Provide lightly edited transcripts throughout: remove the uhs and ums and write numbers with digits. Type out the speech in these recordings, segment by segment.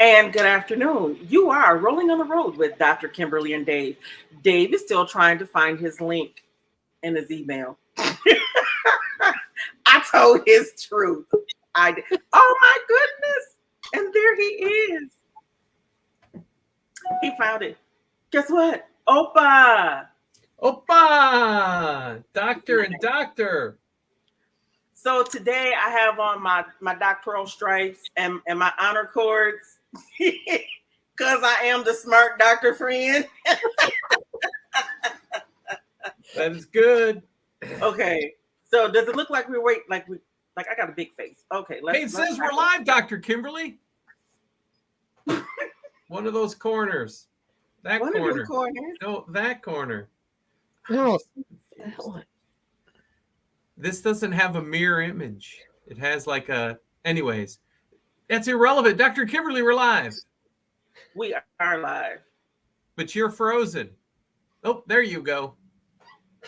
And good afternoon. You are rolling on the road with Dr. Kimberly and Dave. Dave is still trying to find his link in his email. I told his truth. I did. Oh my goodness. And there he is. He found it. Guess what? Opa. Opa! Doctor and doctor. So today I have on my doctoral stripes and my honor cords because I am the smart doctor friend. That is good. Okay. So does it look like we're waiting? Like I got a big face. Okay. Hey, it says we're live, Dr. Kimberly. One of those corners. That One corner. of the corners. No, that corner. No, that one. This doesn't have a mirror image. It has like a. Anyways, that's irrelevant. Dr. Kimberly, we're live. We are live. But you're frozen. Oh, there you go.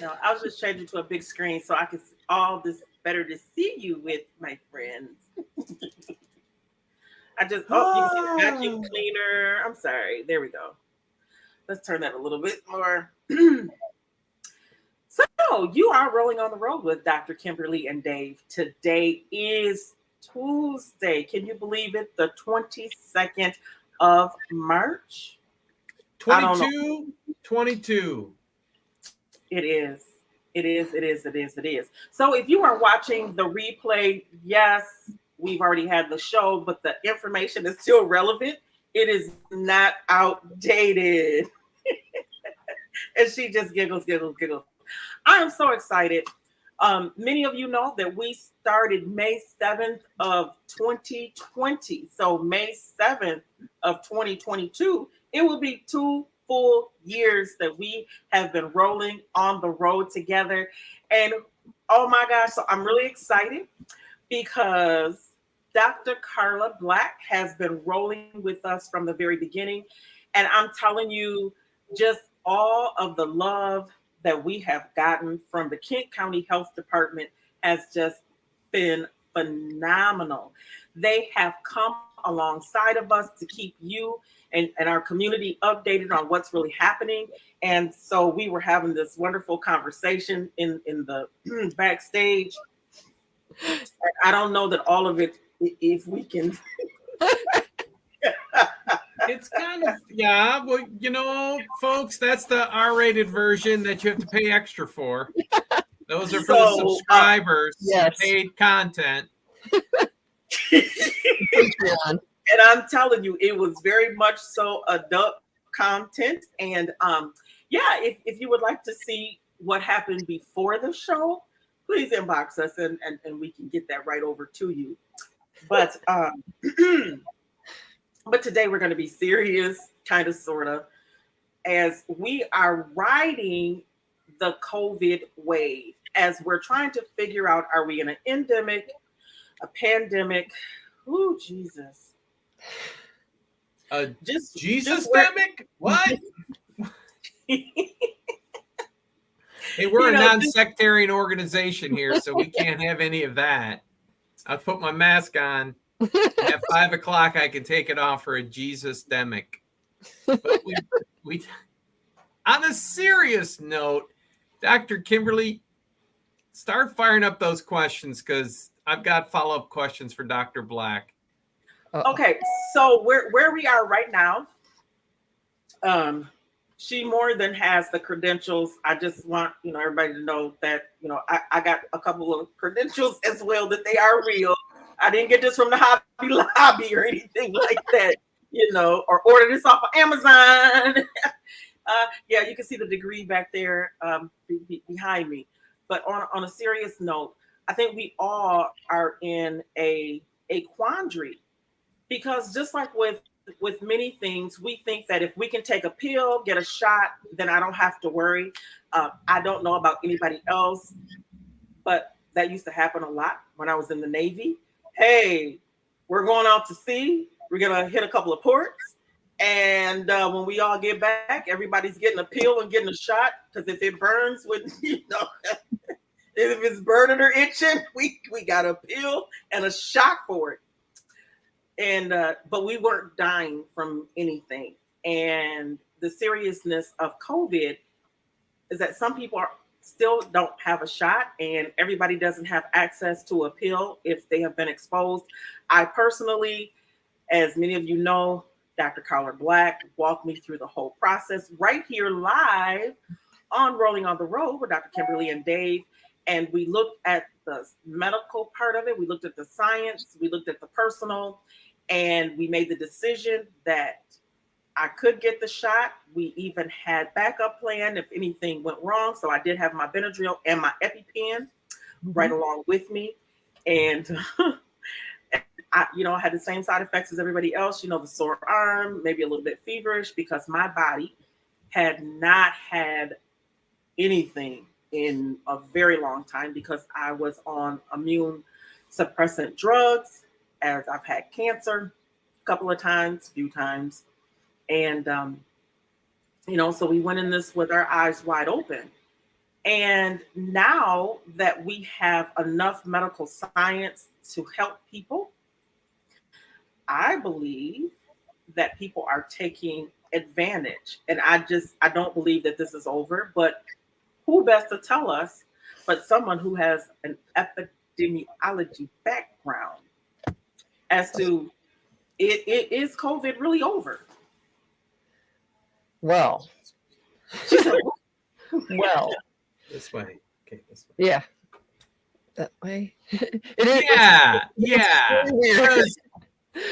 No, I was just changing to a big screen so I could see all this better to see you with, my friends. I just you can see the vacuum cleaner. I'm sorry. There we go. Let's turn that a little bit more. So you are rolling on the road with Dr. Kimberly and Dave. Today is Tuesday. Can you believe it? The 22nd of March. 22. It is. So if you are watching the replay, yes, we've already had the show, but the information is still relevant. It is not outdated. And she just giggles. I am so excited. Many of you know that we started May 7th of 2020. So May 7th of 2022, it will be 2 full years that we have been rolling on the road together. And oh my gosh, so I'm really excited because Dr. Karla Black has been rolling with us from the very beginning. And I'm telling you, just all of the love that we have gotten from the Kent County Health Department has just been phenomenal. They have come alongside of us to keep you and our community updated on what's really happening. And so we were having this wonderful conversation in the backstage. I don't know that all of it, if we can. It's kind of, yeah, well, you know, folks, that's the R-rated version that you have to pay extra for. Those are for the subscribers, yes. Paid content. Patreon. And I'm telling you, it was very much so adult content. And if you would like to see what happened before the show, please inbox us and we can get that right over to you. But but today we're going to be serious, kind of, sort of, as we are riding the COVID wave, as we're trying to figure out, are we in an endemic, a pandemic? Oh, Jesus. Jesus-demic? What? Hey, we're a non-sectarian organization here, so we can't have any of that. I'll put my mask on. At 5 o'clock, I can take it off for a Jesus-demic. But we on a serious note, Dr. Kimberly, start firing up those questions because I've got follow-up questions for Dr. Black. Okay, so where we are right now, she more than has the credentials. I just want everybody to know that I got a couple of credentials as well, that they are real. I didn't get this from the Hobby Lobby or anything like that, or order this off of Amazon. Yeah, you can see the degree back there behind me. But on a serious note, I think we all are in a quandary, because just like with many things, we think that if we can take a pill, get a shot, then I don't have to worry. I don't know about anybody else, but that used to happen a lot when I was in the Navy. Hey, we're going out to sea. We're going to hit a couple of ports. And when we all get back, everybody's getting a pill and getting a shot. Because if it burns if it's burning or itching, we got a pill and a shot for it. And but we weren't dying from anything. And the seriousness of COVID is that some people still don't have a shot, and everybody doesn't have access to a pill if they have been exposed. I personally, as many of you know, Dr. Karla Black walked me through the whole process right here live on Rolling on the Road with Dr. Kimberly and Dave. And we looked at the medical part of it. We looked at the science. We looked at the personal. And we made the decision that I could get the shot. We even had backup plan if anything went wrong. So I did have my Benadryl and my EpiPen right along with me. And I had the same side effects as everybody else, the sore arm, maybe a little bit feverish, because my body had not had anything in a very long time because I was on immune suppressant drugs, as I've had cancer a few times. And, so we went in this with our eyes wide open. And now that we have enough medical science to help people, I believe that people are taking advantage. And I don't believe that this is over, but who best to tell us but someone who has an epidemiology background as to is COVID really over? Well, well, This way. Okay, this way. yeah, that way. Yeah. Weird.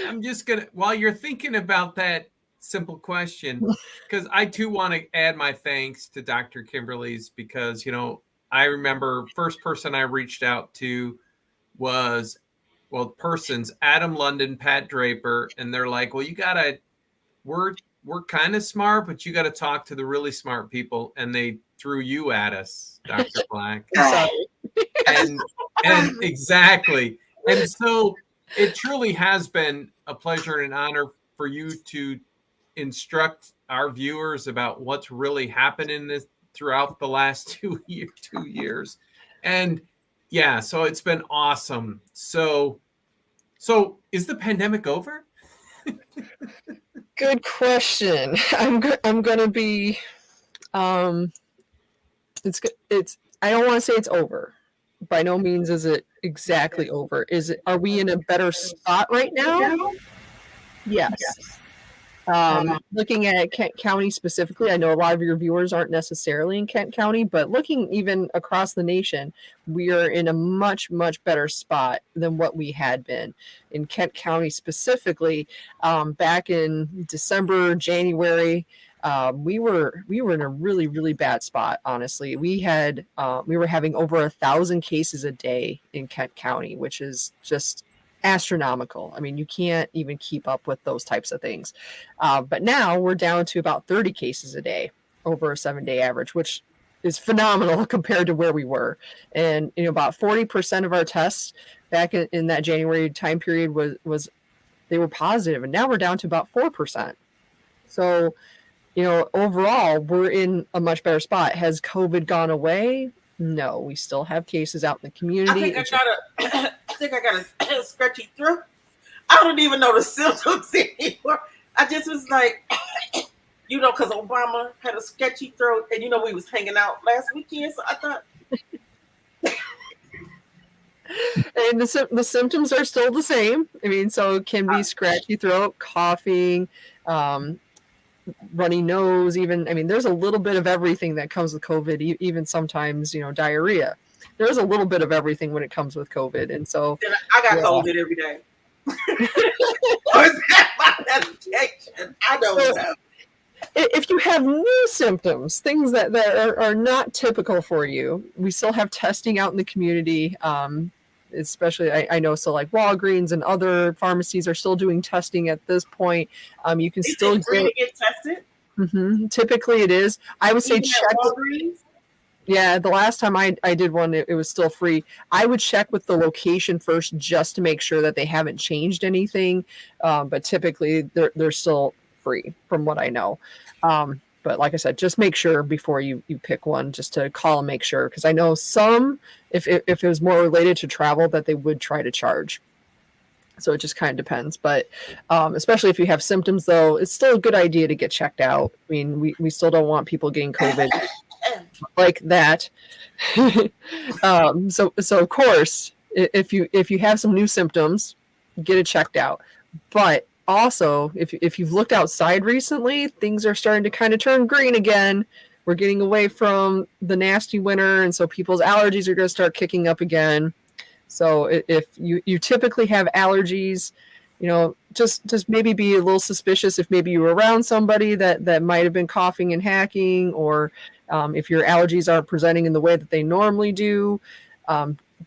I'm just gonna, while you're thinking about that simple question, because I too want to add my thanks to Dr. Kimberly's, because I remember first person I reached out to was Adam London, Pat Draper, and they're like, well, we're kind of smart, but you got to talk to the really smart people, and they threw you at us, Dr. Black. and exactly. And so it truly has been a pleasure and an honor for you to instruct our viewers about what's really happened in this throughout the last 2 years. And yeah, so it's been awesome. So is the pandemic over? Good question. I'm gonna be it's I don't want to say it's over. By no means is it exactly over. Are we in a better spot right now? Yes. Looking at Kent County specifically, I know a lot of your viewers aren't necessarily in Kent County, but looking even across the nation, we are in a much, much better spot than what we had been. In Kent County specifically, back in December, January, we were in a really, really bad spot. Honestly, we were having over 1,000 cases a day in Kent County, which is just astronomical. I mean, you can't even keep up with those types of things. But now we're down to about 30 cases a day over a 7-day average, which is phenomenal compared to where we were. And about 40% of our tests back in that January time period was they were positive, and now we're down to about 4%. So overall, we're in a much better spot. Has COVID gone away? No, we still have cases out in the community. I think I got a scratchy throat. I don't even know the symptoms anymore. I just was like, because Obama had a sketchy throat, and we was hanging out last weekend, so I thought. And the symptoms are still the same. I mean, so it can be scratchy throat, coughing, runny nose, even. I mean, there's a little bit of everything that comes with COVID, even sometimes, diarrhea. There's a little bit of everything when it comes with COVID. And so I got COVID every day. Or is that my medication? I don't know. If you have new symptoms, things that are not typical for you, we still have testing out in the community. Especially, I know, so like Walgreens and other pharmacies are still doing testing at this point. You can still get tested. Mm-hmm. Typically, it is. I would say check. Yeah, the last time I did one, it was still free. I would check with the location first just to make sure that they haven't changed anything. But typically, they're still free from what I know. But like I said, just make sure before you pick one, just to call and make sure. Because I know some, if it was more related to travel, that they would try to charge. So it just kind of depends. But especially if you have symptoms, though, it's still a good idea to get checked out. I mean, we still don't want people getting COVID like that. So of course, if you have some new symptoms, get it checked out. But also, if you've looked outside recently, things are starting to kind of turn green again. We're getting away from the nasty winter, and so people's allergies are going to start kicking up again. So if you typically have allergies, just maybe be a little suspicious if maybe you were around somebody that might have been coughing and hacking, or if your allergies aren't presenting in the way that they normally do.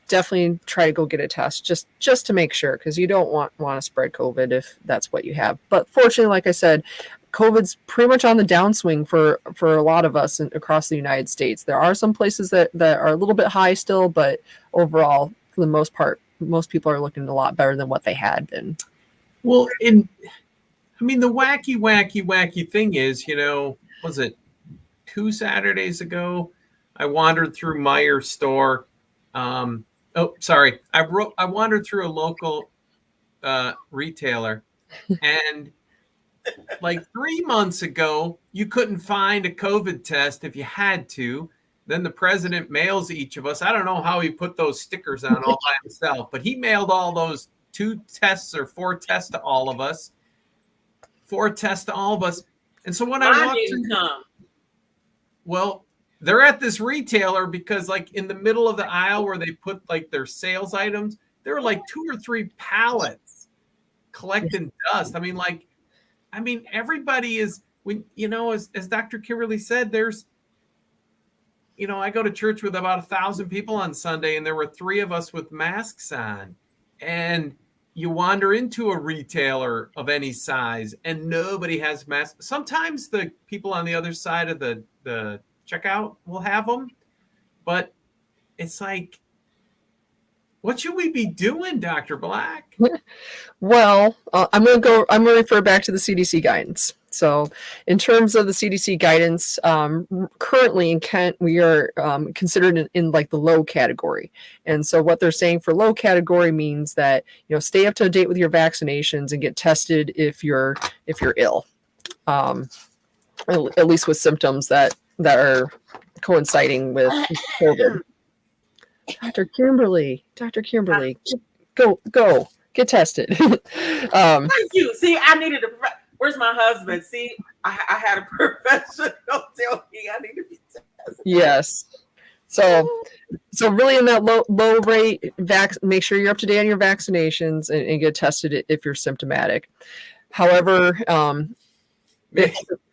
Definitely try to go get a test just to make sure, because you don't want to spread COVID if that's what you have. But fortunately, like I said, COVID's pretty much on the downswing for a lot of us across the United States. There are some places that are a little bit high still, but overall, for the most part, most people are looking a lot better than what they had been. Well, the wacky thing is, was it 2 Saturdays ago? I wandered through Meijer's store. I wandered through a local retailer, and like 3 months ago, you couldn't find a COVID test if you had to. Then the president mails each of us. I don't know how he put those stickers on all by himself, but he mailed all those 2 tests or 4 tests to all of us. 4 tests to all of us. And so when I walked in, well, they're at this retailer because, like, in the middle of the aisle where they put like their sales items, there were like 2 or 3 pallets collecting dust. I mean, everybody is, when as Dr. Kimberly said, there's, I go to church with about 1,000 people on Sunday, and there were 3 of us with masks on. And you wander into a retailer of any size, and nobody has masks. Sometimes the people on the other side of the checkout will have them, but it's like, what should we be doing, Dr. Black? Well, I'm going to refer back to the CDC guidance. So in terms of the CDC guidance, currently in Kent, we are considered in like the low category. And so what they're saying for low category means that, stay up to date with your vaccinations and get tested if you're ill, at least with symptoms that are coinciding with COVID. Dr. Kimberly, go get tested. Thank you. See, I needed to. Where's my husband? See, I had a professional tell me I need to be tested. Yes. So really in that low rate, make sure you're up to date on your vaccinations and get tested if you're symptomatic. However,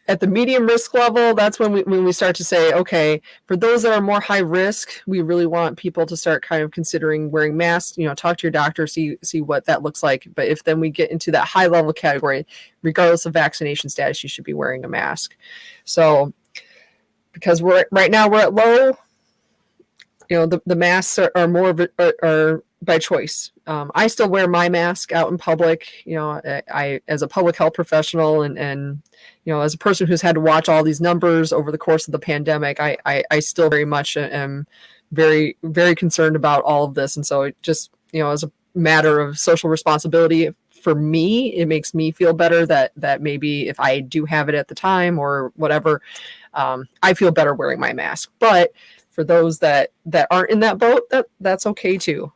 at the medium risk level, that's when we start to say, okay, for those that are more high risk, we really want people to start kind of considering wearing masks. Talk to your doctor, see what that looks like. But if then we get into that high level category, regardless of vaccination status, you should be wearing a mask. So because right now we're at low, the masks are more of are by choice. I still wear my mask out in public. I as a public health professional and as a person who's had to watch all these numbers over the course of the pandemic, I still very much am very, very concerned about all of this. And so it just, as a matter of social responsibility for me, it makes me feel better that maybe if I do have it at the time or whatever, I feel better wearing my mask. But for those that aren't in that boat, that's okay too.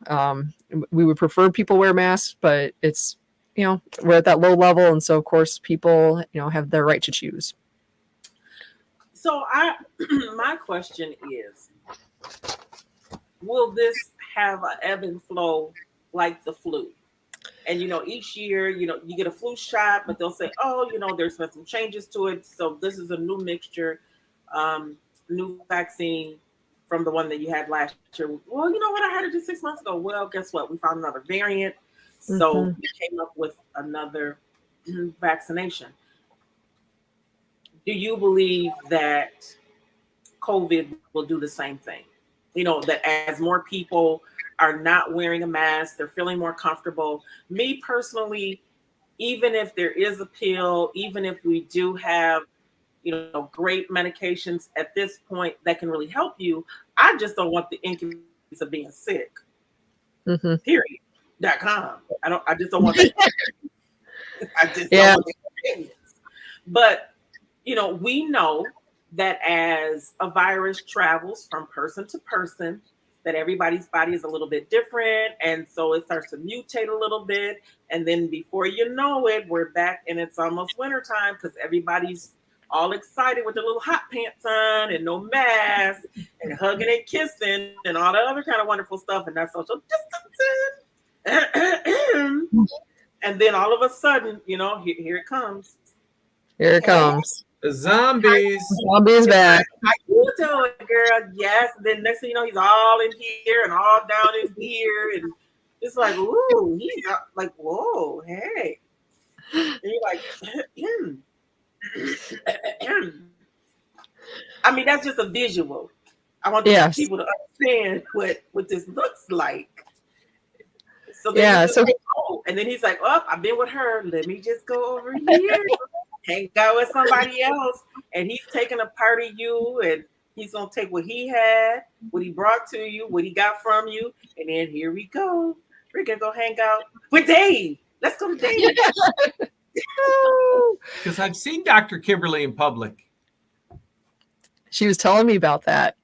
We would prefer people wear masks, but it's, we're at that low level. And so of course people, have their right to choose. So my question is, will this have an ebb and flow like the flu? And, each year, you get a flu shot, but they'll say, oh, there's been some changes to it. So this is a new mixture, new vaccine from the one that you had last year. Well, you know what? I had it just 6 months ago. Well, guess what? We found another variant. So we came up with another vaccination. Do you believe that COVID will do the same thing? That as more people are not wearing a mask, they're feeling more comfortable. Me personally, even if there is a pill, even if we do have, great medications at this point that can really help you, I just don't want the inconvenience of being sick. Period. .com. I just don't want that. I just Yeah. don't want the opinions. But, we know that as a virus travels from person to person, that everybody's body is a little bit different. And so it starts to mutate a little bit. And then before you know it, we're back and it's almost wintertime because everybody's all excited with their little hot pants on and no mask and hugging and kissing and all that other kind of wonderful stuff. And that's social distancing. And then all of a sudden, here it comes. Here it comes. The zombies. Zombies back. How you doing, girl? Yes. And then next thing you know, he's all in here and all down in here. And it's like, ooh, he's like, whoa, hey. And you're like, I mean, that's just a visual. I want people to understand what this looks like. So then and then he's like, oh, I've been with her. Let me just go over here. Hang out with somebody else. And he's taking a part of you and he's going to take what he had, what he brought to you, what he got from you. And then here we go. We're going to go hang out with Dave. Let's go to Dave. Because I've seen Dr. Kimberly in public. She was telling me about that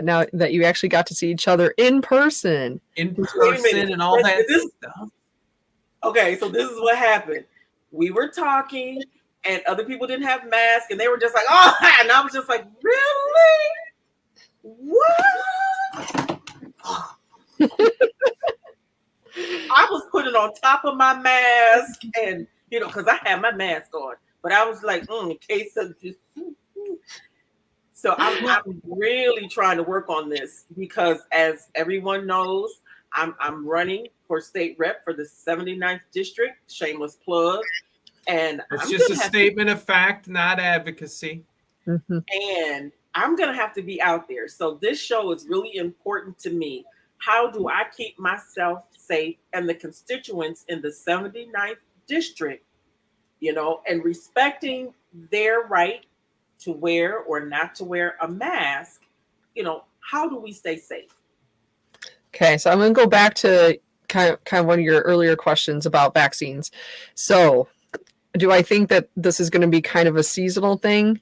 now that you actually got to see each other in person. And all that stuff. Okay, so this is what happened. We were talking and other people didn't have masks and they were just like, oh, and I was just like, really? What? I was putting on top of my mask and, because I had my mask on, but I was like, in case of just. So I'm really trying to work on this because as everyone knows, I'm running for state rep for the 79th district, shameless plug. And it's just a statement of fact, not advocacy. Mm-hmm. And I'm going to have to be out there. So this show is really important to me. How do I keep myself safe and the constituents in the 79th district, and respecting their right to wear or not to wear a mask? How do we stay safe? Okay, so I'm going to go back to kind of one of your earlier questions about vaccines. So do I think that this is going to be kind of a seasonal thing?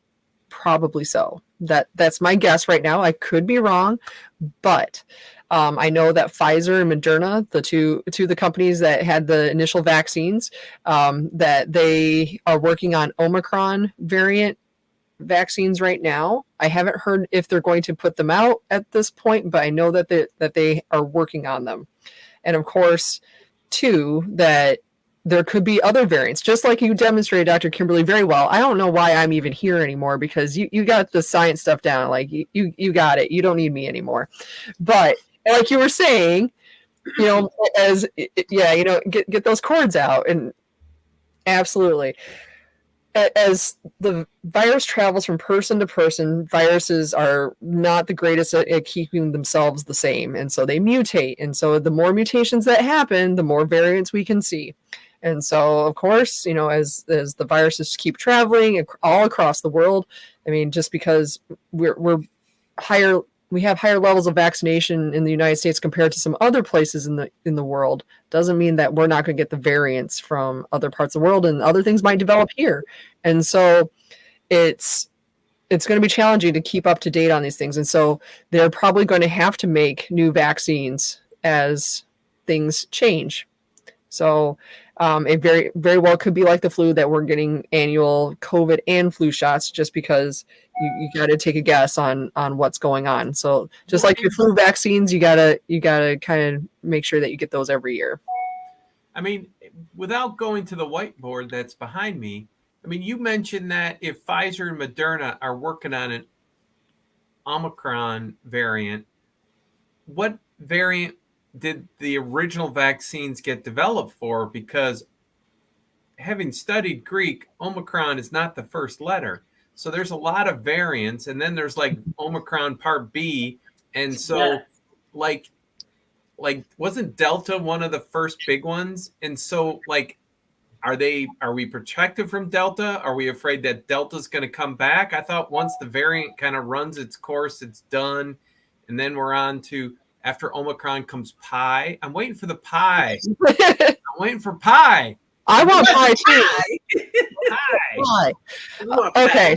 Probably so. That's my guess right now. I could be wrong, but I know that Pfizer and Moderna, two of the companies that had the initial vaccines, that they are working on Omicron variant vaccines right now. I haven't heard if they're going to put them out at this point, but I know that they are working on them. And of course, too, that there could be other variants, just like you demonstrated, Dr. Kimberly, very well. I don't know why I'm even here anymore because you got the science stuff down. Like you got it. You don't need me anymore. But like you were saying, get those cords out. And absolutely. As the virus travels from person to person, viruses are not the greatest at keeping themselves the same. And so they mutate. And so the more mutations that happen, the more variants we can see. And so, of course, as the viruses keep traveling all across the world, I mean, just because we have higher levels of vaccination in the United States compared to some other places in the world, doesn't mean that we're not going to get the variants from other parts of the world, and other things might develop here. And so it's going to be challenging to keep up to date on these things. And so they're probably going to have to make new vaccines as things change. So it very, very well could be like the flu, that we're getting annual COVID and flu shots just because you got to take a guess on what's going on. So just like your flu vaccines, you gotta kind of make sure that you get those every year. I mean, without going to the whiteboard that's behind me, I mean, you mentioned that if Pfizer and Moderna are working on an Omicron variant, what variant did the original vaccines get developed for? Because having studied Greek, Omicron is not the first letter. So there's a lot of variants, and then there's like Omicron Part B. And so like wasn't Delta one of the first big ones? And so are we protected from Delta? Are we afraid that Delta's going to come back? I thought once the variant kind of runs its course, it's done. And then we're on to, after Omicron comes pie. I'm waiting for the pie. I'm waiting for pie. I want pie too. Pie. Pie. Okay,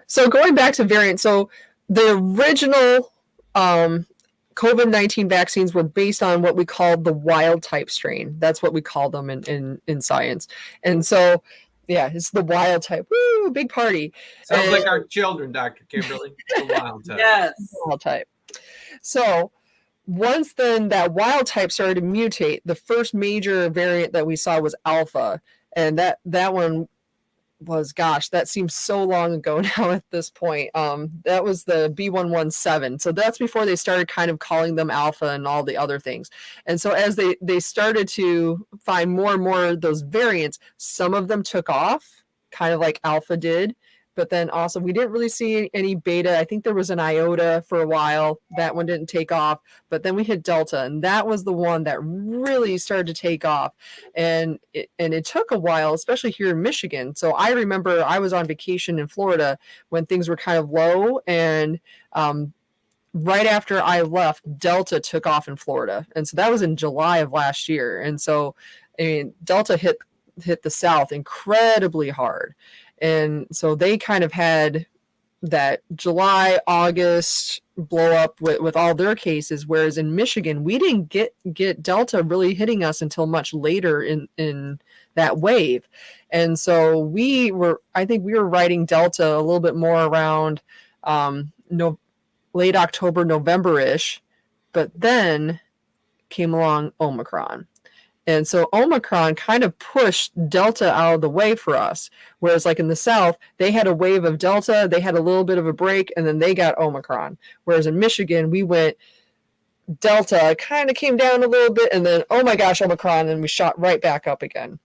so going back to variants, so the original COVID-19 vaccines were based on what we called the wild type strain. That's what we call them in science. And so, yeah, it's the wild type. Woo, big party. Sounds like our children, Dr. Kimberly. The wild type. Yes. Wild type. So once then that wild type started to mutate, the first major variant that we saw was alpha. And that one was, gosh, that seems so long ago now at this point. That was the B117. So that's before they started kind of calling them alpha and all the other things. And so as they started to find more and more of those variants, some of them took off, kind of like alpha did. But then also we didn't really see any beta. I think there was an iota for a while. That one didn't take off. But then we hit delta, and that was the one that really started to take off. And it took a while, especially here in Michigan. So I remember I was on vacation in Florida when things were kind of low. And right after I left, delta took off in Florida. And so that was in July of last year. And so, I mean, delta hit the South incredibly hard. And so they kind of had that July, August blow up with all their cases, whereas in Michigan, we didn't get Delta really hitting us until much later in that wave. And so I think we were riding Delta a little bit more around late October, November-ish, but then came along Omicron. And so Omicron kind of pushed Delta out of the way for us. Whereas like in the South, they had a wave of Delta, they had a little bit of a break, and then they got Omicron. Whereas in Michigan, we went Delta, kind of came down a little bit, and then, oh my gosh, Omicron, and we shot right back up again.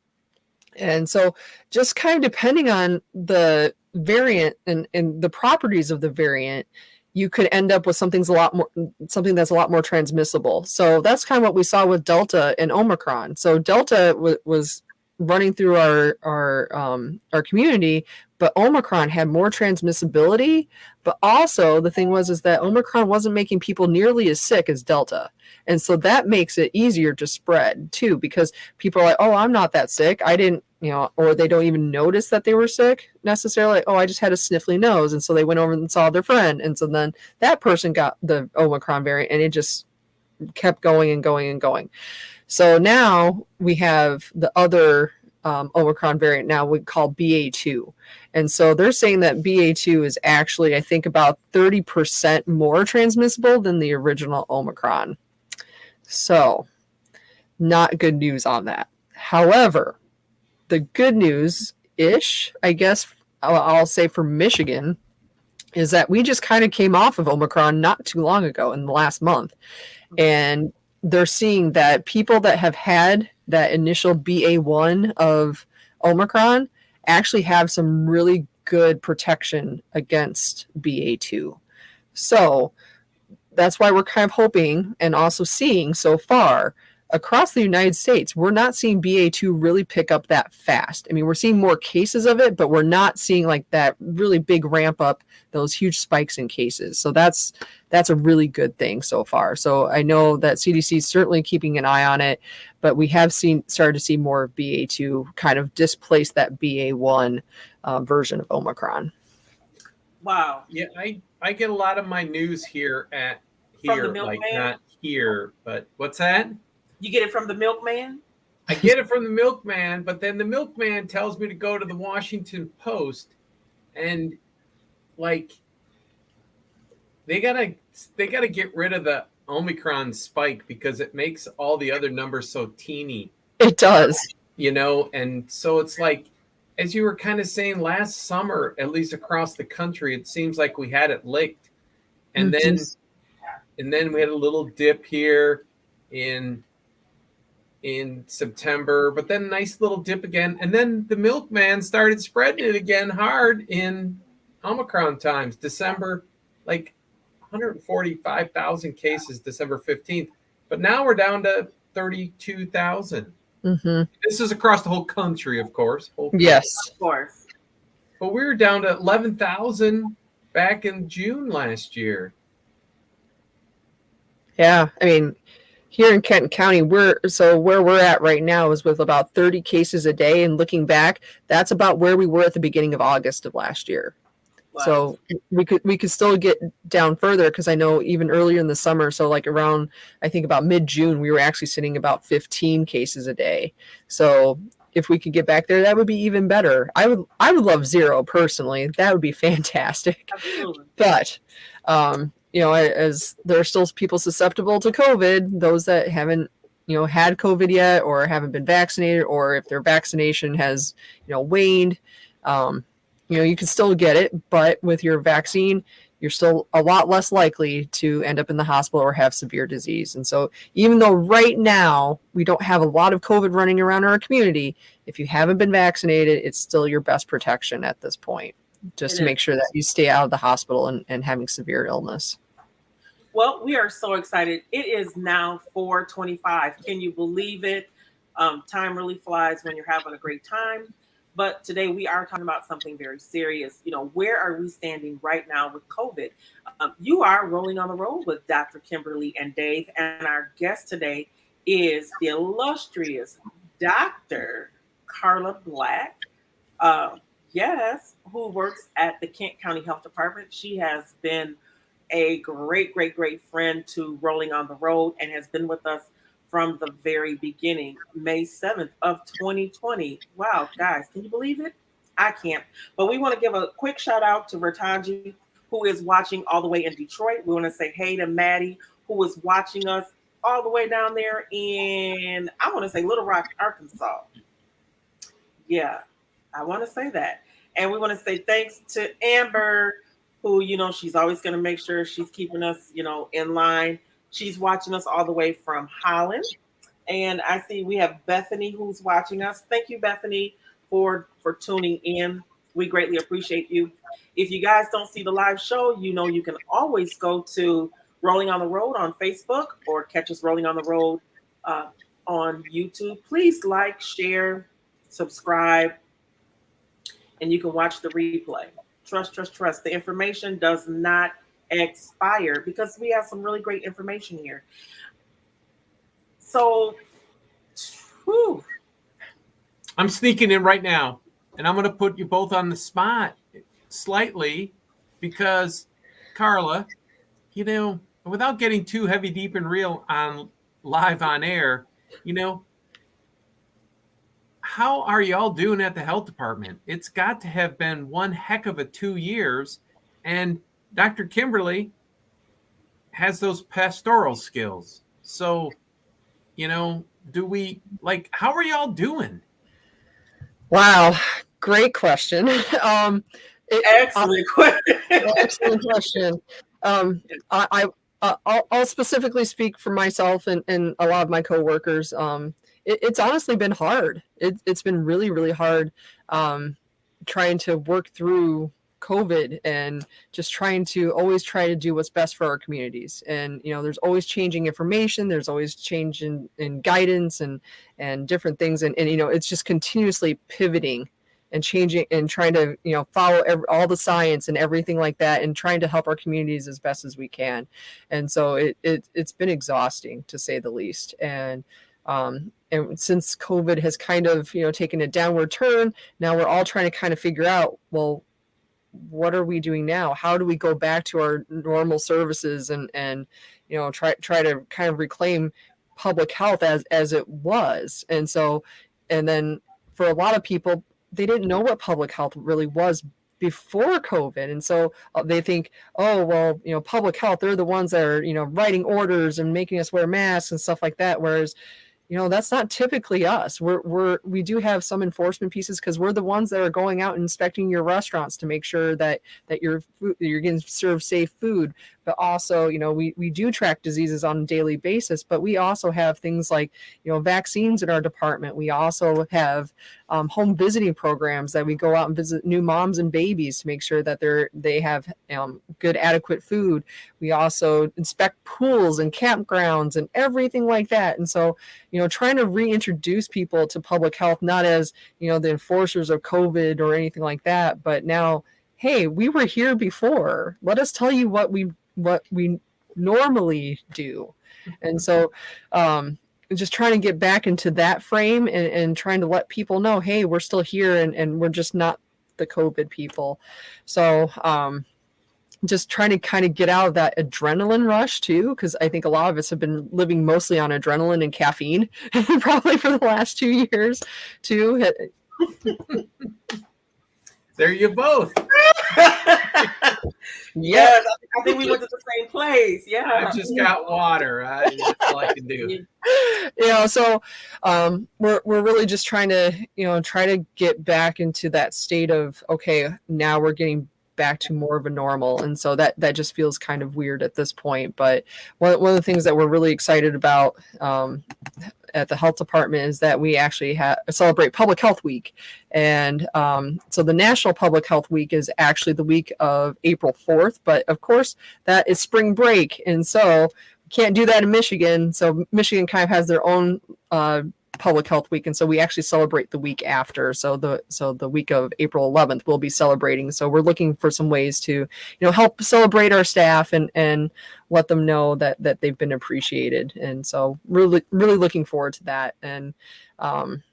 And so just kind of depending on the variant and the properties of the variant, you could end up with something that's a lot more transmissible. So that's kind of what we saw with Delta and Omicron. So Delta was running through our community, but Omicron had more transmissibility. But also the thing was that Omicron wasn't making people nearly as sick as Delta. And so that makes it easier to spread too, because people are like, oh, I'm not that sick. I didn't, or they don't even notice that they were sick necessarily. Like, oh, I just had a sniffly nose. And so they went over and saw their friend. And so then that person got the Omicron variant, and it just kept going and going and going. So now we have the other Omicron variant now we call BA2. And so they're saying that BA2 is actually, I think, about 30% more transmissible than the original Omicron. So not good news on that. However, the good news-ish, I guess I'll say for Michigan, is that we just kind of came off of Omicron not too long ago in the last month. And they're seeing that people that have had that initial BA1 of Omicron actually have some really good protection against BA2. So that's why we're kind of hoping and also seeing so far across the United States, we're not seeing BA2 really pick up that fast. I mean, we're seeing more cases of it, but we're not seeing like that really big ramp up, those huge spikes in cases. So that's a really good thing so far. So I know that CDC is certainly keeping an eye on it, but we have started to see more of BA2 kind of displace that BA1 version of Omicron. Wow. Yeah, I get a lot of my news here, like not here, but what's that? You get it from the milkman? I get it from the milkman, but then the milkman tells me to go to the Washington Post, and like they gotta get rid of the Omicron spike because it makes all the other numbers so teeny. It does. And so it's like, as you were kind of saying last summer, at least across the country, it seems like we had it licked. And then we had a little dip here in September, but then a nice little dip again. And then the milkman started spreading it again hard in Omicron times. December, like 145,000 cases, December 15th. But now we're down to 32,000. Mm-hmm. This is across the whole country, of course. Yes. Of course. But we were down to 11,000 back in June last year. Yeah, I mean, here in Kenton County, where we're at right now is with about 30 cases a day. And looking back, that's about where we were at the beginning of August of last year. Wow. So we could still get down further, because I know even earlier in the summer, so like around, I think about mid-June, we were actually sitting about 15 cases a day. So if we could get back there, that would be even better. I would love 0 personally. That would be fantastic. Absolutely. But as there are still people susceptible to COVID, those that haven't had COVID yet, or haven't been vaccinated, or if their vaccination has waned, you can still get it, but with your vaccine, you're still a lot less likely to end up in the hospital or have severe disease. And so even though right now we don't have a lot of COVID running around our community, if you haven't been vaccinated, it's still your best protection at this point, just to make sure that you stay out of the hospital and having severe illness. Well, we are so excited. It is now 4:25. Can you believe it? Time really flies when you're having a great time. But today we are talking about something very serious. Where are we standing right now with COVID? You are rolling on the road with Dr. Kimberly and Dave. And our guest today is the illustrious Dr. Karla Black. Yes, who works at the Kent County Health Department. She has been a great, great, great friend to Rolling on the Road and has been with us from the very beginning, May 7th of 2020. Wow, guys, can you believe it? I can't. But we want to give a quick shout out to Vertanji, who is watching all the way in Detroit. We want to say hey to Maddie, who is watching us all the way down there in, I want to say Little Rock, Arkansas. Yeah, I want to say that. And we want to say thanks to Amber, who, she's always going to make sure she's keeping us, in line. She's watching us all the way from Holland. And I see we have Bethany who's watching us. Thank you, Bethany, for tuning in. We greatly appreciate you. If you guys don't see the live show, you can always go to Rolling on the Road on Facebook, or catch us Rolling on the Road on YouTube. Please like, share, subscribe, and you can watch the replay. Trust. The information does not expire, because we have some really great information here. So, I'm sneaking in right now, and I'm going to put you both on the spot slightly, because Karla, without getting too heavy, deep, and real on live on air, how are y'all doing at the health department? It's got to have been one heck of a 2 years, and Dr. Kimberly has those pastoral skills. So, how are y'all doing? Wow. Great question. Excellent question. Excellent question. I'll specifically speak for myself and a lot of my coworkers. It's honestly been hard. It's been really, really hard trying to work through COVID and just trying to always try to do what's best for our communities. And, there's always changing information. There's always change in guidance and different things. And it's just continuously pivoting and changing and trying to, follow all the science and everything like that, and trying to help our communities as best as we can. And so it's been exhausting, to say the least. And since COVID has kind of, taken a downward turn, now we're all trying to kind of figure out, well, what are we doing now? How do we go back to our normal services and try to kind of reclaim public health as it was? And then for a lot of people, they didn't know what public health really was before COVID. And so they think, oh, well, public health, they're the ones that are, writing orders and making us wear masks and stuff like that. Whereas, that's not typically us. We do have some enforcement pieces, because we're the ones that are going out and inspecting your restaurants to make sure that you're getting served safe food. But also, we do track diseases on a daily basis, but we also have things like, vaccines in our department. We also have home visiting programs that we go out and visit new moms and babies to make sure that they have good, adequate food. We also inspect pools and campgrounds and everything like that. And so, trying to reintroduce people to public health, not as, the enforcers of COVID or anything like that, but now, hey, we were here before. Let us tell you what we normally do. And so just trying to get back into that frame and trying to let people know, hey, we're still here and we're just not the COVID people. So just trying to kind of get out of that adrenaline rush too, because I think a lot of us have been living mostly on adrenaline and caffeine probably for the last 2 years too. There you both. Yes, I think we went to the same place. Yeah. I just got water. That's all I can do. So we're really just trying to, try to get back into that state of, okay, now we're getting back to more of a normal. And so that just feels kind of weird at this point. But one of the things that we're really excited about at the health department is that we actually celebrate Public Health Week. And so the National Public Health Week is actually the week of April 4th. But of course, that is spring break. And so we can't do that in Michigan. So Michigan kind of has their own Public Health Week, and so we actually celebrate the week after. So the week of April 11th we'll be celebrating. So we're looking for some ways to help celebrate our staff and let them know that they've been appreciated. And so really looking forward to that. And I'm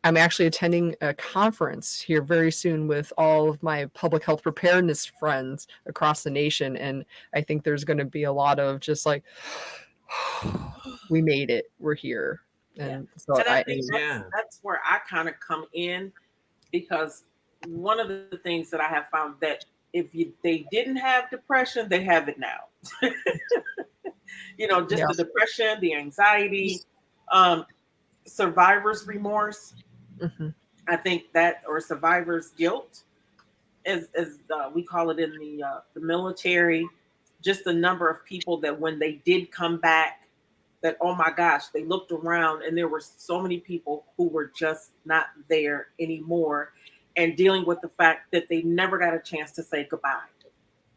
actually attending a conference here very soon with all of my public health preparedness friends across the nation, and I think there's going to be a lot of just like, we made it, we're here. And so I think that's where I kind of come in, because one of the things that I have found that if they didn't have depression, they have it now. The depression, the anxiety, survivor's remorse. Mm-hmm. I think that, or survivor's guilt, as we call it in the military. Just the number of people that when they did come back, that, oh my gosh, they looked around and there were so many people who were just not there anymore, and dealing with the fact that they never got a chance to say goodbye.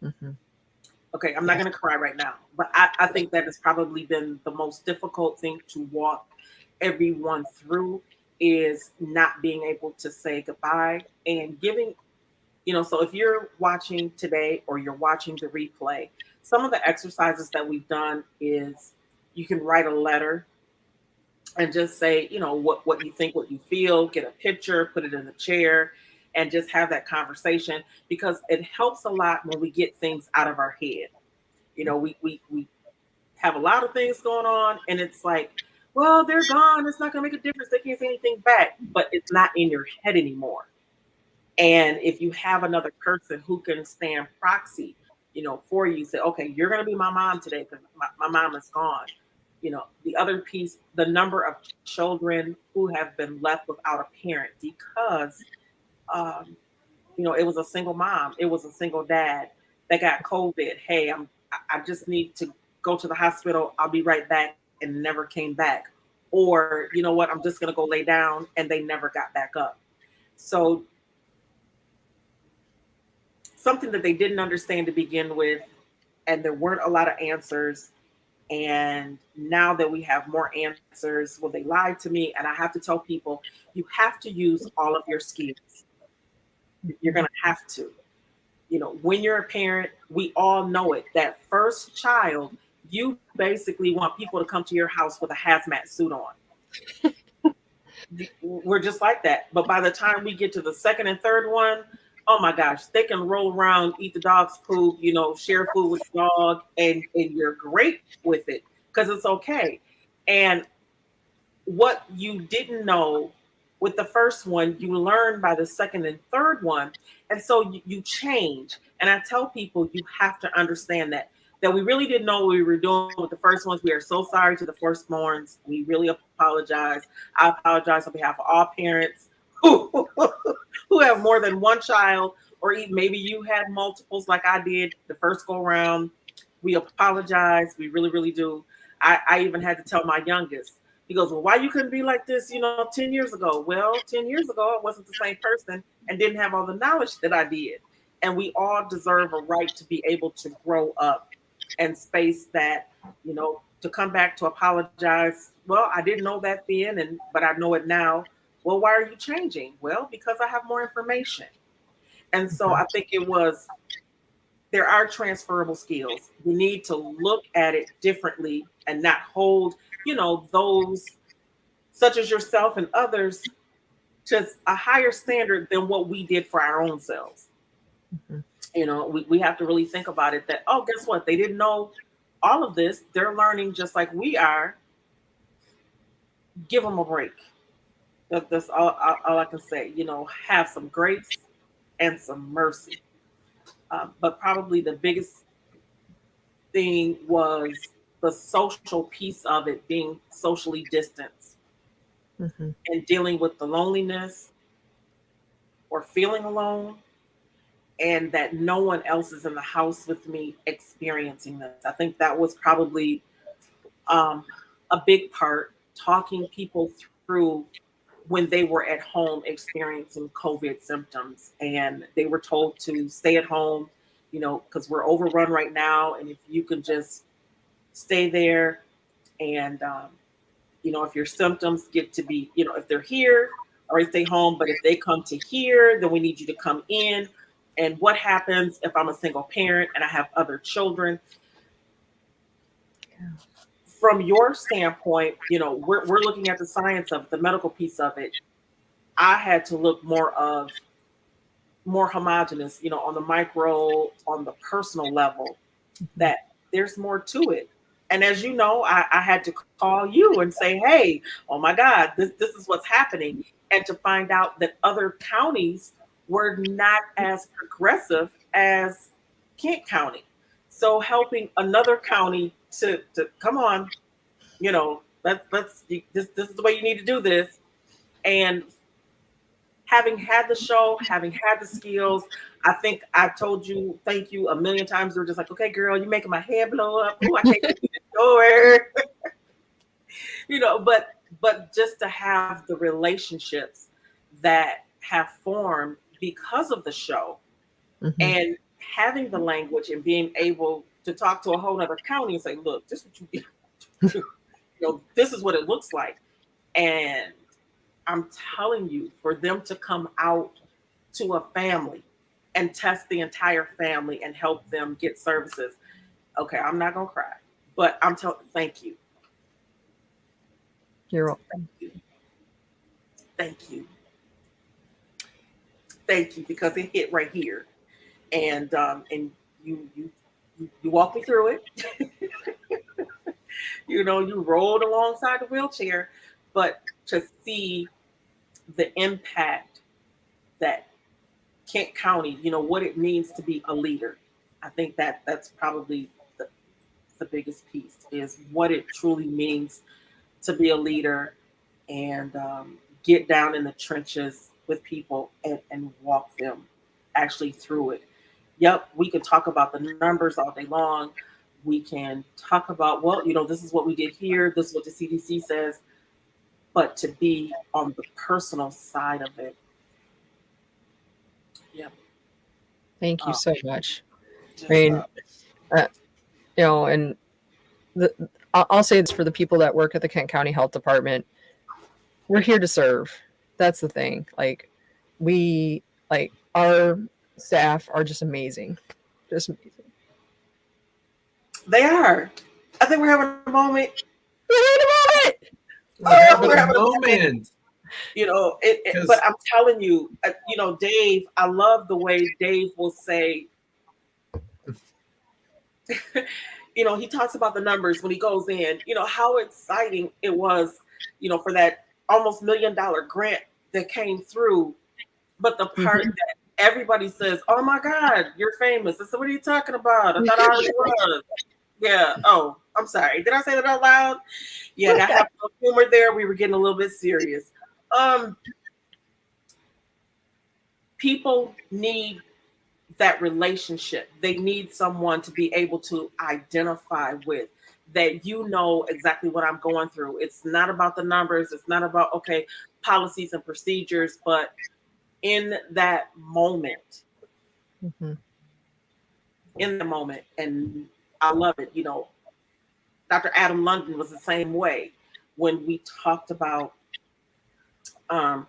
Mm-hmm. Okay, I'm not going to cry right now, but I think that has probably been the most difficult thing to walk everyone through, is not being able to say goodbye and giving, so if you're watching today or you're watching the replay, some of the exercises that we've done is you can write a letter and just say, what you think, what you feel, get a picture, put it in the chair, and just have that conversation, because it helps a lot when we get things out of our head. We have a lot of things going on, and it's like, well, they're gone. It's not going to make a difference. They can't say anything back, but it's not in your head anymore. And if you have another person who can stand proxy, for you, say, okay, you're going to be my mom today because my mom is gone. The other piece, the number of children who have been left without a parent because, it was a single mom, it was a single dad that got COVID. Hey, I just need to go to the hospital. I'll be right back, and never came back. Or, you know what, I'm just going to go lay down, and they never got back up. So something that they didn't understand to begin with, and there weren't a lot of answers. And now that we have more answers, well, they lied to me. And I have to tell people, you have to use all of your skills. You're going to have to. When you're a parent, we all know it. That first child, you basically want people to come to your house with a hazmat suit on. We're just like that. But by the time we get to the second and third one, oh my gosh, they can roll around, eat the dog's poop, share food with the dog, and you're great with it because it's okay. And what you didn't know with the first one, you learn by the second and third one. And so you change. And I tell people, you have to understand that we really didn't know what we were doing with the first ones. We are so sorry to the firstborns. We really apologize. I apologize on behalf of all parents who have more than one child, or even maybe you had multiples like I did the first go around. We apologize. We really, really do. I even had to tell my youngest. He goes, well, why you couldn't be like this, 10 years ago? Well, 10 years ago, I wasn't the same person and didn't have all the knowledge that I did. And we all deserve a right to be able to grow up and space that, to come back to apologize. Well, I didn't know that then, but I know it now. Well, why are you changing? Well, because I have more information. And so I think it was there are transferable skills. We need to look at it differently and not hold, those such as yourself and others to a higher standard than what we did for our own selves. Mhm. We have to really think about it that, oh, guess what? They didn't know all of this. They're learning just like we are. Give them a break. That's all I can say. Have some grace and some mercy. But probably the biggest thing was the social piece of it, being socially distanced Mhm. and dealing with the loneliness or feeling alone, and that no one else is in the house with me experiencing this. I think that was probably um, a big part, talking people through when they were at home experiencing COVID symptoms and they were told to stay at home, because we're overrun right now. And if you can just stay there and, if your symptoms get to be, if they're here, or stay home, but if they come to here, then we need you to come in. And what happens if I'm a single parent and I have other children? Yeah. From your standpoint, we're looking at the science of the medical piece of it. I had to look more homogenous, on the micro, on the personal level, that there's more to it. And as you know, I had to call you and say, hey, oh my God, this is what's happening. And to find out that other counties were not as progressive as Kent County. So helping another county to come on, this is the way you need to do this. And having had the show, having had the skills, I think I've told you thank you a million times. You're just like, okay, girl, you're making my head blow up. Oh, I can't get to the door. But just to have the relationships that have formed because of the show, Mhm. and having the language and being able to talk to a whole other county and say, look, this is what this is what it looks like. And I'm telling you, for them to come out to a family and test the entire family and help them get services. Okay, I'm not gonna cry, but I'm telling. Thank you, You're welcome. thank you, thank you, because it hit right here, and you walked me through it. You rolled alongside the wheelchair, but to see the impact that Kent County, what it means to be a leader. I think that's probably the biggest piece, is what it truly means to be a leader and get down in the trenches with people and walk them actually through it. Yep, we can talk about the numbers all day long. We can talk about, well, this is what we did here. This is what the CDC says. But to be on the personal side of it. Yep. Thank you so much. Just, I mean, and I'll say this for the people that work at the Kent County Health Department. We're here to serve. That's the thing. Our staff are just amazing. Just amazing. they are. I think we're having a moment. We're having a moment. But I'm telling you, Dave, I love the way Dave will say, he talks about the numbers when he goes in, how exciting it was, for that almost $1 million grant that came through. But the part that everybody says, oh my God, you're famous. I said, what are you talking about? I thought I already was. Yeah. Oh, I'm sorry. Did I say that out loud? Yeah, I have some humor there. We were getting a little bit serious. People need that relationship. They need someone to be able to identify with, that exactly what I'm going through. It's not about the numbers. It's not about, policies and procedures, but in that moment, in the moment. And I love it. Dr. Adam London was the same way when we talked about I'm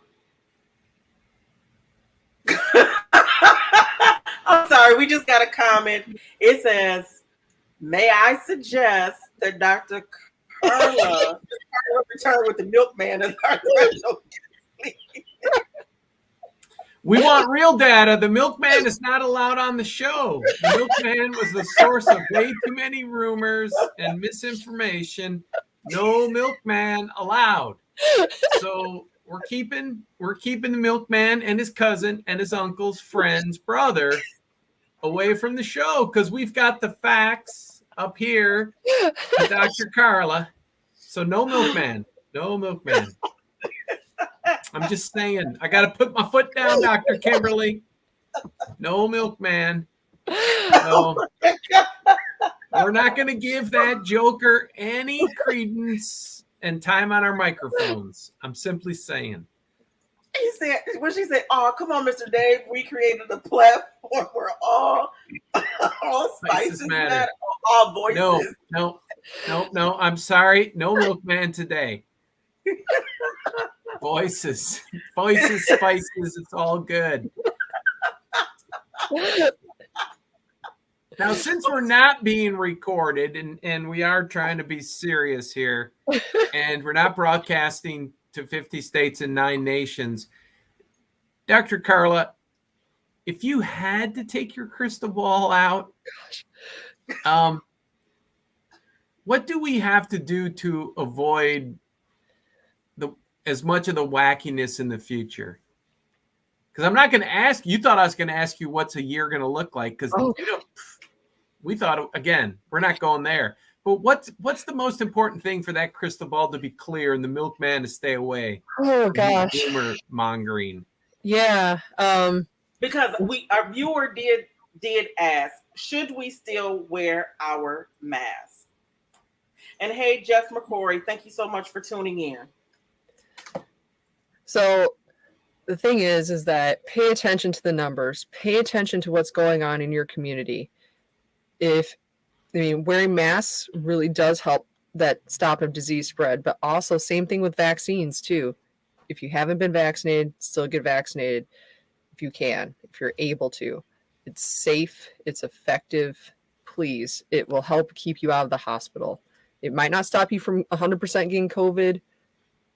sorry, sorry. We just got a comment. It says, may I suggest that Dr. Karla return with the milkman as our special guest? We want real data. The milkman is not allowed on the show. The milkman was the source of way too many rumors and misinformation. No milkman allowed. So we're keeping the milkman and his cousin and his uncle's friend's brother away from the show because we've got the facts up here with Dr. Karla. So no milkman. No milkman. I'm just saying, I got to put my foot down, Dr. Kimberly. No milkman. No. We're not going to give that joker any credence and time on our microphones. I'm simply saying. He said, when she said, oh, come on, Mr. Dave, we created a platform where all spices matter, all voices. No. I'm sorry. No milkman today. Voices, spices, it's all good. Now, since we're not being recorded and we are trying to be serious here, and we're not broadcasting to 50 states and 9 nations, Dr. Karla, if you had to take your crystal ball out, what do we have to do to avoid as much of the wackiness in the future? Because I'm not going to ask you. Thought I was going to ask you what's a year going to look like, because we thought, again, we're not going there. But what's the most important thing for that crystal ball to be clear and the milkman to stay away? Oh gosh, rumor mongering. Yeah, because our viewer did ask, should we still wear our mask? And hey, Jeff McCory, thank you so much for tuning in. So the thing is that pay attention to the numbers, pay attention to what's going on in your community. Wearing masks really does help that stop of disease spread, but also same thing with vaccines too. If you haven't been vaccinated, still get vaccinated if you can, if you're able to. It's safe, it's effective. Please, it will help keep you out of the hospital. It might not stop you from 100% getting COVID,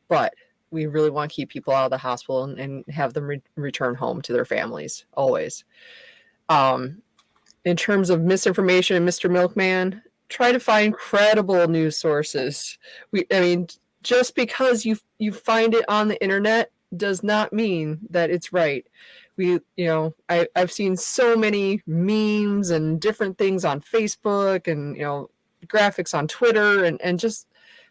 but we really want to keep people out of the hospital and have them return home to their families, always. In terms of misinformation and Mr. Milkman, try to find credible news sources. Just because you find it on the internet does not mean that it's right. I've seen so many memes and different things on Facebook and, graphics on Twitter and just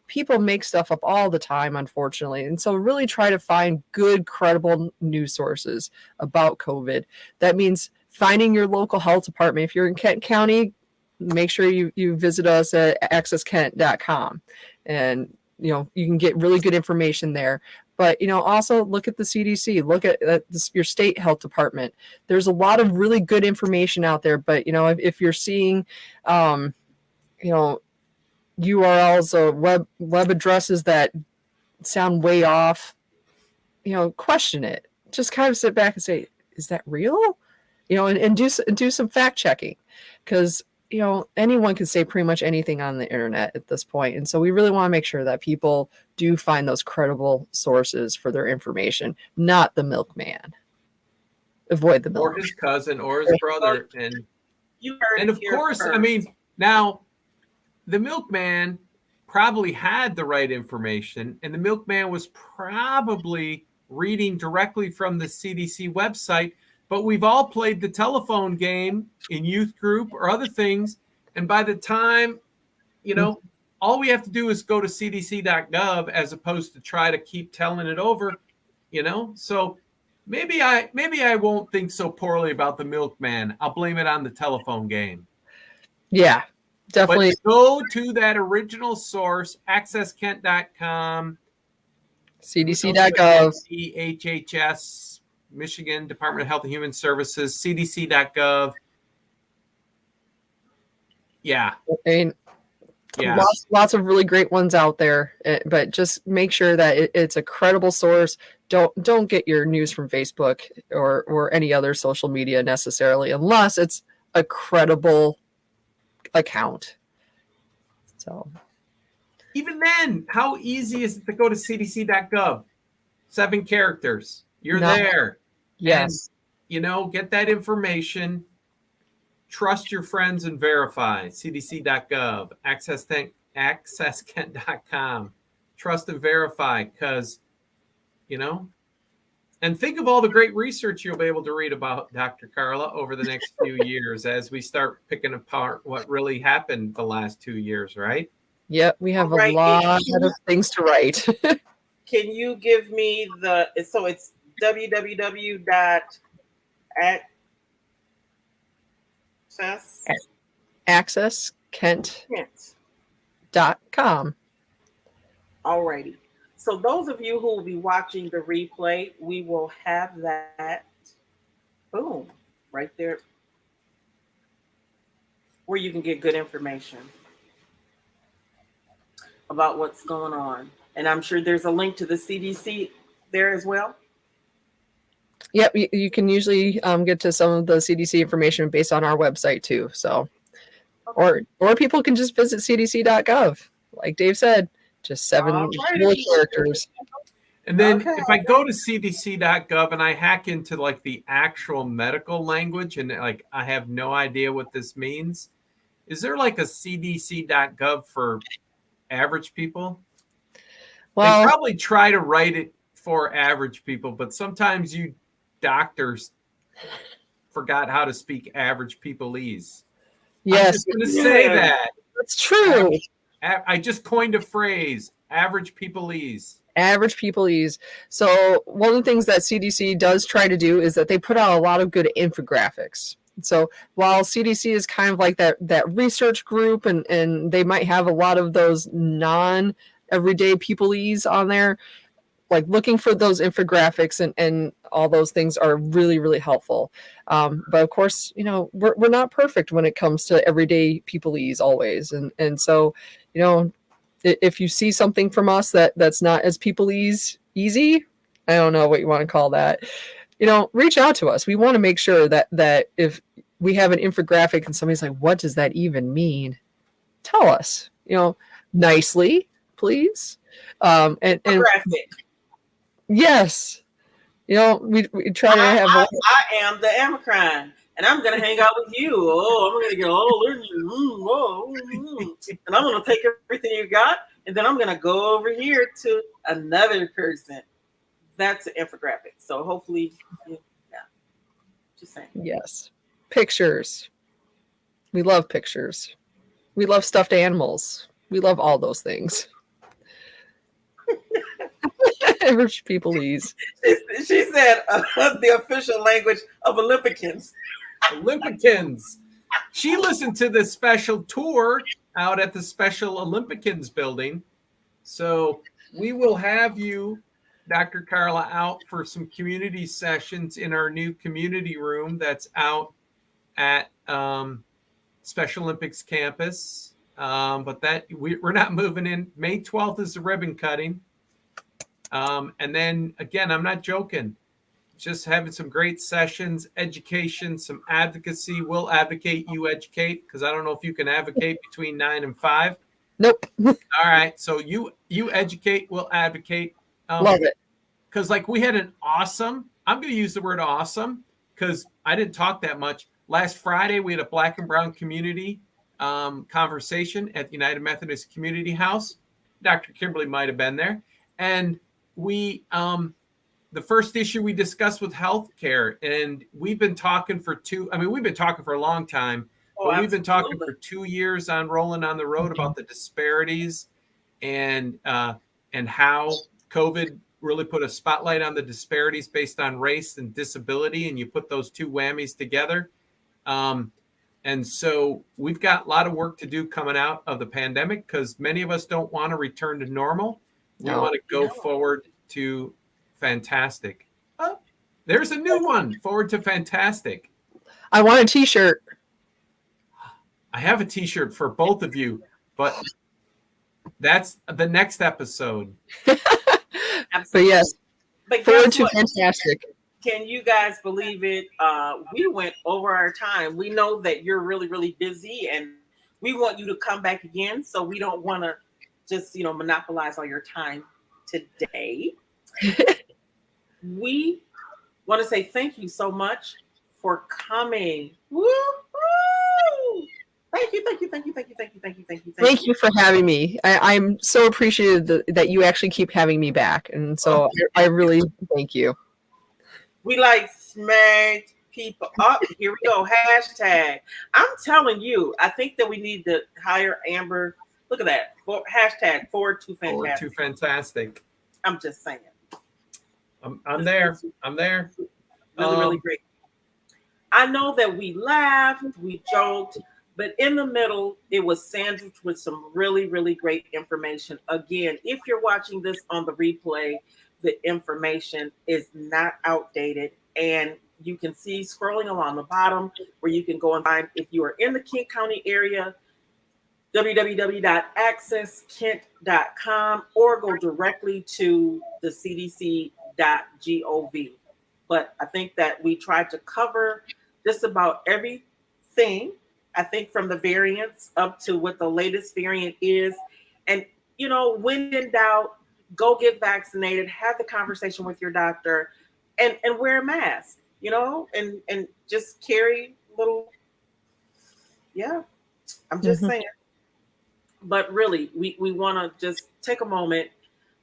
people make stuff up all the time, unfortunately. And so really try to find good, credible news sources about COVID. That means finding your local health department. If you're in Kent County, make sure you visit us at accesskent.com. And, you can get really good information there. But, also look at the CDC, look at your state health department. There's a lot of really good information out there. But, if you're seeing, URLs or web addresses that sound way off, question it. Just kind of sit back and say, is that real? And do some fact checking, because anyone can say pretty much anything on the internet at this point. And so we really want to make sure that people do find those credible sources for their information, not the milkman. Avoid the milkman. Or his cousin or his brother. And of course, now the milkman probably had the right information, and the milkman was probably reading directly from the CDC website. But we've all played the telephone game in youth group or other things. And by the time, all we have to do is go to CDC.gov as opposed to try to keep telling it over, So maybe I won't think so poorly about the milkman. I'll blame it on the telephone game. Yeah, definitely. But go to that original source, accesskent.com, CDC.gov, HHS, Michigan Department of Health and Human Services, CDC.gov. Yeah. Lots of really great ones out there, but just make sure that it's a credible source. Don't get your news from Facebook or any other social media necessarily, unless it's a credible account. So even then, how easy is it to go to CDC.gov? 7 characters. You're there. Yes. And, get that information. Trust your friends and verify. CDC.gov, accesskent.com. Trust and verify because, and think of all the great research you'll be able to read about Dr. Karla over the next few years as we start picking apart what really happened the last 2 years, right? Yep, we have a lot of things to write. Can you give me it's accesskent.com. Alrighty. So those of you who will be watching the replay, we will have that, boom, right there, where you can get good information about what's going on. And I'm sure there's a link to the CDC there as well. Yep, you can usually get to some of the CDC information based on our website too. So, okay. or people can just visit CDC.gov. Like Dave said, just 7 little characters. And then if I go to CDC.gov and I hack into like the actual medical language and like I have no idea what this means, is there like a CDC.gov for average people? Well, they probably try to write it for average people, but sometimes you doctors forgot how to speak average peopleese. Yes, I'm just going to say that. That's true. I just coined a phrase, average peopleese. Average peopleese. So one of the things that CDC does try to do is that they put out a lot of good infographics. So while CDC is kind of like that research group and they might have a lot of those non-everyday peopleese on there, like looking for those infographics and all those things are really, really helpful. But of course, we're not perfect when it comes to everyday peopleese always. And so, if you see something from us that's not as peopleese easy, I don't know what you want to call that, reach out to us. We want to make sure that if we have an infographic and somebody's like, what does that even mean? Tell us, nicely, please. And yes, we try to have. I am the Amacrine, and I'm gonna hang out with you. Oh, I'm gonna get all in you, and I'm gonna take everything you got, and then I'm gonna go over here to another person. That's an infographic. So hopefully, yeah, just saying. Yes, pictures. We love pictures. We love stuffed animals. We love all those things. Average peopleese. She said the official language of Olympicans. Olympicans. She listened to the special tour out at the Special Olympicans building. So we will have you, Dr. Karla, out for some community sessions in our new community room that's out at Special Olympics campus. But that we're not moving in. May 12th is the ribbon cutting. And then again, I'm not joking, just having some great sessions, education, some advocacy. We'll advocate, you educate, because I don't know if you can advocate between 9 and 5. Nope. All right. So you educate, we'll advocate. Love it. Because like we had an awesome, I'm going to use the word awesome because I didn't talk that much. Last Friday, we had a Black and Brown community conversation at the United Methodist Community House. Dr. Kimberly might have been there. And we, the first issue we discussed with healthcare, and we've been talking we've been talking for a long time, but we've been talking for 2 years on Rolling on the Road about the disparities and how COVID really put a spotlight on the disparities based on race and disability, and you put those two whammies together. And so we've got a lot of work to do coming out of the pandemic because many of us don't want to return to normal. We want to go forward to fantastic. Oh, there's a new one, forward to fantastic. I want a t-shirt. I have a t-shirt for both of you, but that's the next episode. But yes, forward to fantastic. Can you guys believe it? We went over our time. We know that you're really, really busy, and we want you to come back again. So we don't want to just, monopolize all your time today. We want to say thank you so much for coming. Woo! Thank you, thank you, thank you, thank you, thank you, thank you, thank you, Thank you for having me. I'm so appreciative that you actually keep having me back. And so I really thank you. We like smacked people up. Here we go. Hashtag. I'm telling you, I think that we need to hire Amber. Look at that. Hashtag forward to fantastic. Forward to fantastic. I'm just saying. I'm there. I'm there. Really, really great. I know that we laughed, we joked, but in the middle, it was sandwiched with some really, really great information. Again, if you're watching this on the replay, the information is not outdated. And you can see scrolling along the bottom where you can go and find, if you are in the Kent County area, www.accesskent.com, or go directly to the CDCgov. But I think that we tried to cover just about everything, I think, from the variants up to what the latest variant is. And, when in doubt, go get vaccinated, have the conversation with your doctor, and wear a mask, and just carry little, I'm just saying. But really, we want to just take a moment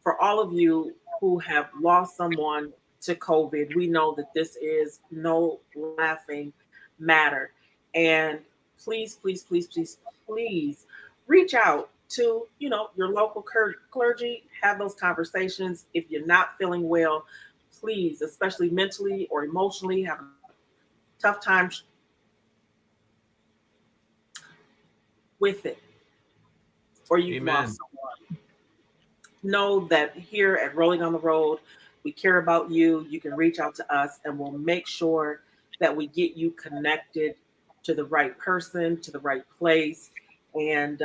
for all of you who have lost someone to COVID. We know that this is no laughing matter. And please, please, please, please, please reach out to, your local clergy, have those conversations. If you're not feeling well, please, especially mentally or emotionally, have a tough time with it, or you've lost someone. Know that here at Rolling on the Road, we care about you. You can reach out to us, and we'll make sure that we get you connected to the right person, to the right place. And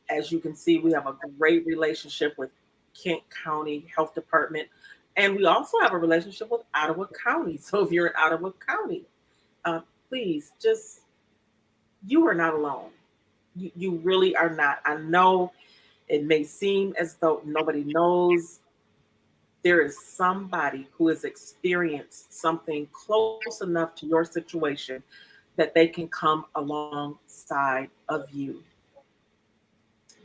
as you can see, we have a great relationship with Kent County Health Department. And we also have a relationship with Ottawa County. So if you're in Ottawa County, please you are not alone. You really are not. I know it may seem as though nobody knows. There is somebody who has experienced something close enough to your situation that they can come alongside of you.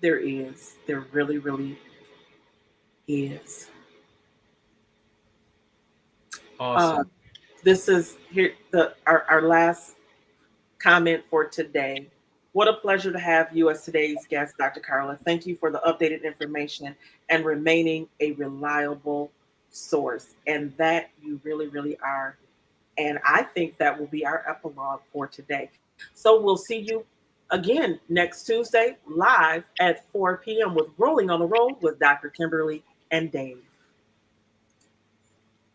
There is. There really, really is. Awesome. This is here our last comment for today. What a pleasure to have you as today's guest, Dr. Karla. Thank you for the updated information and remaining a reliable source. And that you really, really are. And I think that will be our epilogue for today. So we'll see you again next Tuesday live at 4 p.m. with Rolling on the Road with Dr. Kimberly and Dave.